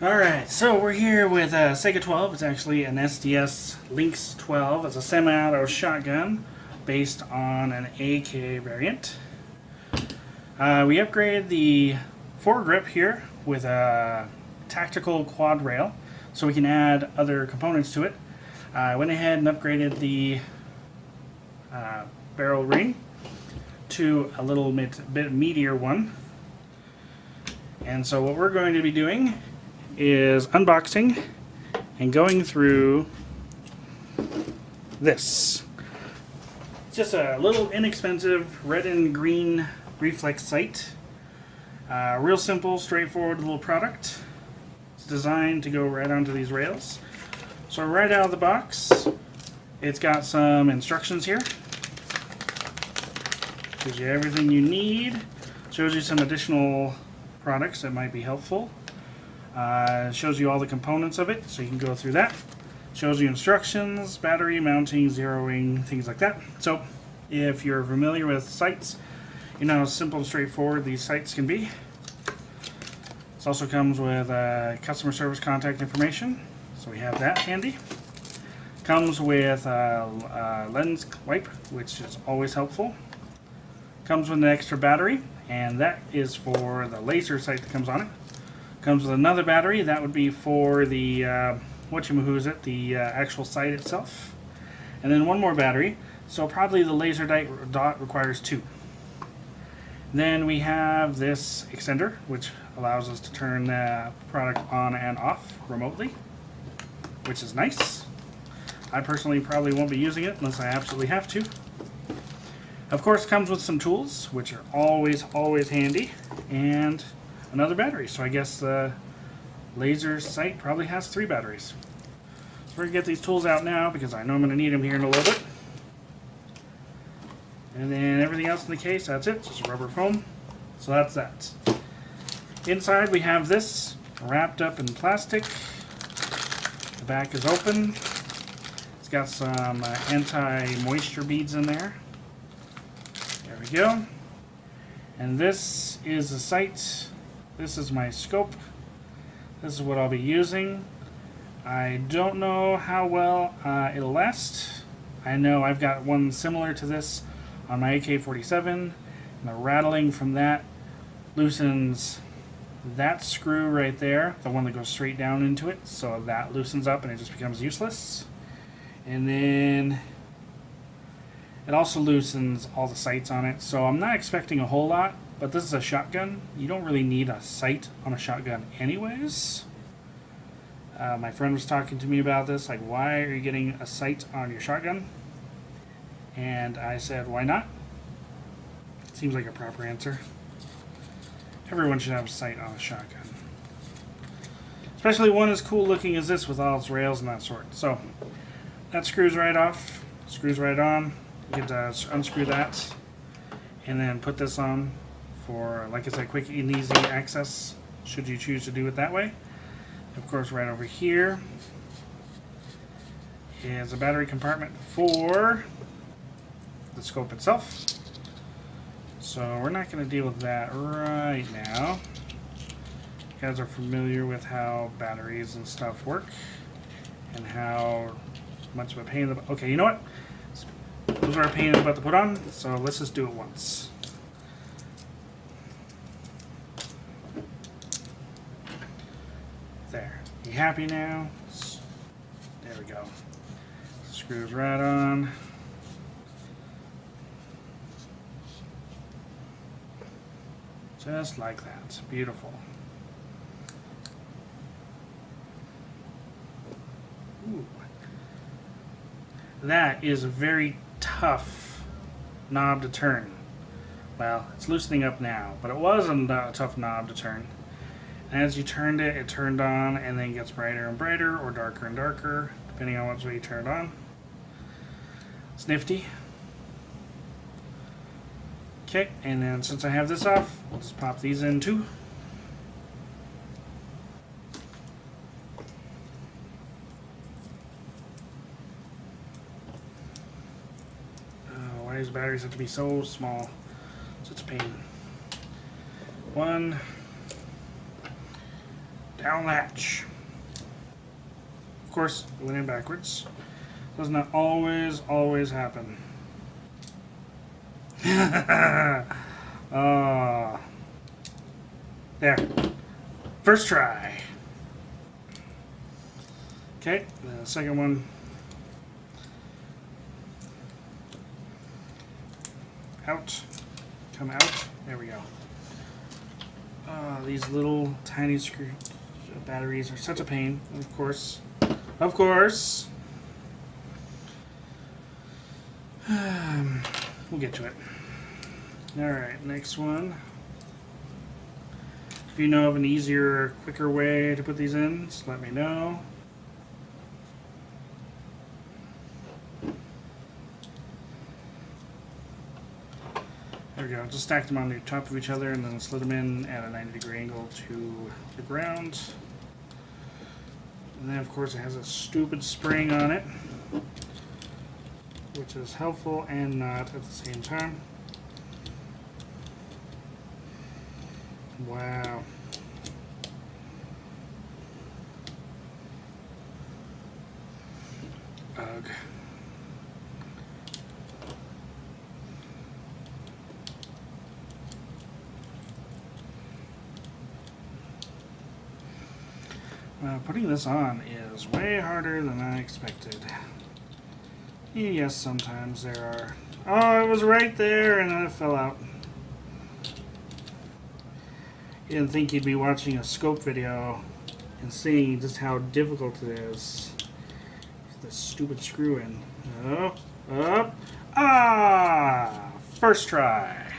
Alright, so we're here with a Sega 12. It's actually an SDS Lynx 12. It's a semi-auto shotgun based on an AK variant. We upgraded the foregrip here with a tactical quad rail so we can add other components to it. I went ahead and upgraded the barrel ring to a little bit meatier one. And so what we're going to be doing is unboxing and going through this. It's just a little inexpensive red and green reflex sight. Real simple, straightforward little product. It's designed to go right onto these rails. So right out of the box, it's got some instructions here. Gives you everything you need. Shows you some additional products that might be helpful. Shows you all the components of it, so you can go through that. Shows you instructions, battery, mounting, zeroing, things like that. So if you're familiar with sights, you know how simple and straightforward these sights can be. This also comes with customer service contact information, so we have that handy. Comes with a lens wipe, which is always helpful. Comes with an extra battery, and that is for the laser sight that comes on it. Comes with another battery, that would be for the the actual sight itself. And then one more battery, so probably the laser dot requires two. Then we have this extender, which allows us to turn the product on and off remotely, which is nice. I personally probably won't be using it unless I absolutely have to. Of course, it comes with some tools, which are always handy, and another battery. So I guess the laser sight probably has 3 batteries. So we're going to get these tools out now because I know I'm going to need them here in a little bit. And then everything else in the case, that's it, just rubber foam. So that's that. Inside we have this wrapped up in plastic. The back is open. It's got some anti-moisture beads in there. There we go. And this is the sight. This is my scope. This is what I'll be using. I don't know how well it'll last. I know I've got one similar to this on my AK-47, and the rattling from that loosens that screw right there, the one that goes straight down into it, so that loosens up and it just becomes useless. And then it also loosens all the sights on it, so I'm not expecting a whole lot. But this is a shotgun. You don't really need a sight on a shotgun anyways. My friend was talking to me about this, like, why are you getting a sight on your shotgun? And I said, why not? Seems like a proper answer. Everyone should have a sight on a shotgun. Especially one as cool looking as this with all its rails and that sort. So, that screws right off, screws right on. You can unscrew that and then put this on for, like I said, quick and easy access, should you choose to do it that way. Of course, right over here is a battery compartment for the scope itself. So we're not going to deal with that right now. You guys are familiar with how batteries and stuff work and how much of a pain in the... Okay, you know what? Those are a pain in the butt to put on, so let's just do it once. There. You happy now? There we go. Screws right on. Just like that. Beautiful. Ooh. That is a very tough knob to turn. Well, it's loosening up now, but it was a tough knob to turn. As you turned it, it turned on and then gets brighter and brighter or darker and darker, depending on which way you turn it on. It's nifty. Okay, and then since I have this off, we'll just pop these in too. Why does batteries have to be so small? Such a pain. One, down the hatch. Of course, it went in backwards. Does not always happen. There. First try. Okay, the second one. Out. Come out. There we go. These little tiny screw batteries are such a pain. Of course. Of course. We'll get to it. Alright, next one. If you know of an easier, quicker way to put these in, just let me know. There we go. Just stack them on the top of each other and then slid them in at a 90-degree angle to the ground. And then, of course, it has a stupid spring on it, which is helpful and not at the same time. Wow. Ugh. Putting this on is way harder than I expected. Yes, sometimes there are... Oh, it was right there and then it fell out. You didn't think you'd be watching a scope video and seeing just how difficult it is. This stupid screw in. Oh, up. Ah! First try.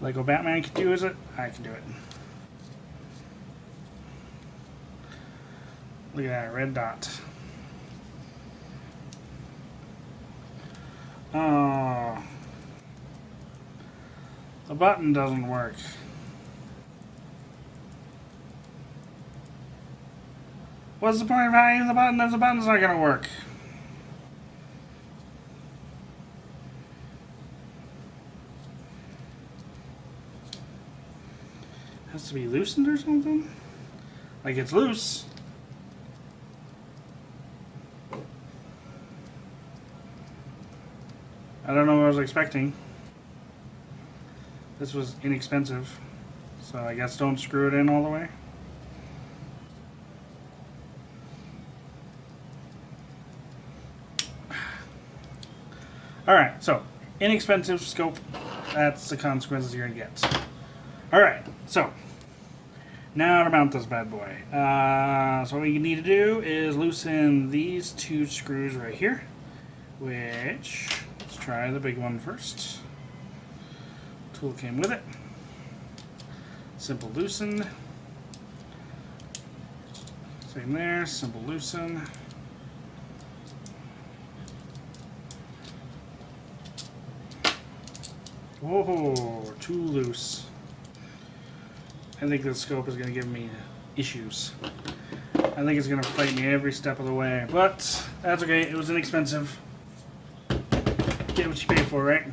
Lego Batman can do it. I can do it. Look at that red dot. Oh. The button doesn't work. What's the point of having the button if the button's not going to work? Has to be loosened or something? Like it's loose. I don't know what I was expecting. This was inexpensive, so I guess don't screw it in all the way. Alright, so inexpensive scope, that's the consequences you're going to get. Alright, so now to mount this bad boy. So what you need to do is loosen these two screws right here, which, let's try the big one first. Tool came with it. Simple loosen. Same there, simple loosen. Whoa, too loose. I think this scope is going to give me issues. I think it's going to fight me every step of the way, but that's okay. It was inexpensive. Get what you pay for, right?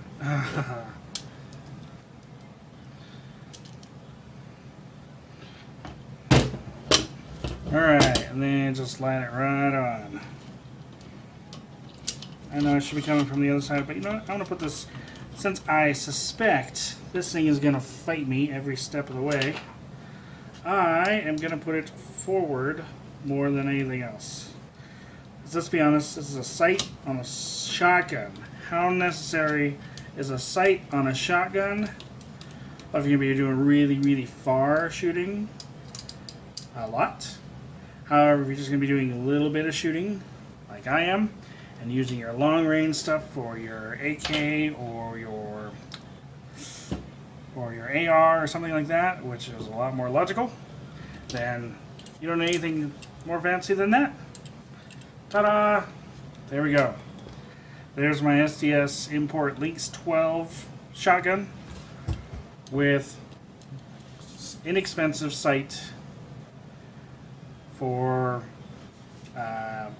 Alright, and then just line it right on. I know I should be coming from the other side, but you know what? I'm going to put this, since I suspect this thing is going to fight me every step of the way, I am going to put it forward more than anything else. Let's be honest, this is a sight on a shotgun. How necessary is a sight on a shotgun if you're going to be doing really, really far shooting? A lot. However, if you're just going to be doing a little bit of shooting, like I am, and using your long range stuff for your AK or your AR or something like that, which is a lot more logical, then you don't need anything more fancy than that. Ta-da! There we go. There's my SDS Import Lynx 12 shotgun with inexpensive sight for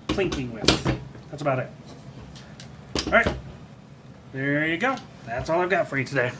plinking with. That's about it. Alright, there you go. That's all I've got for you today.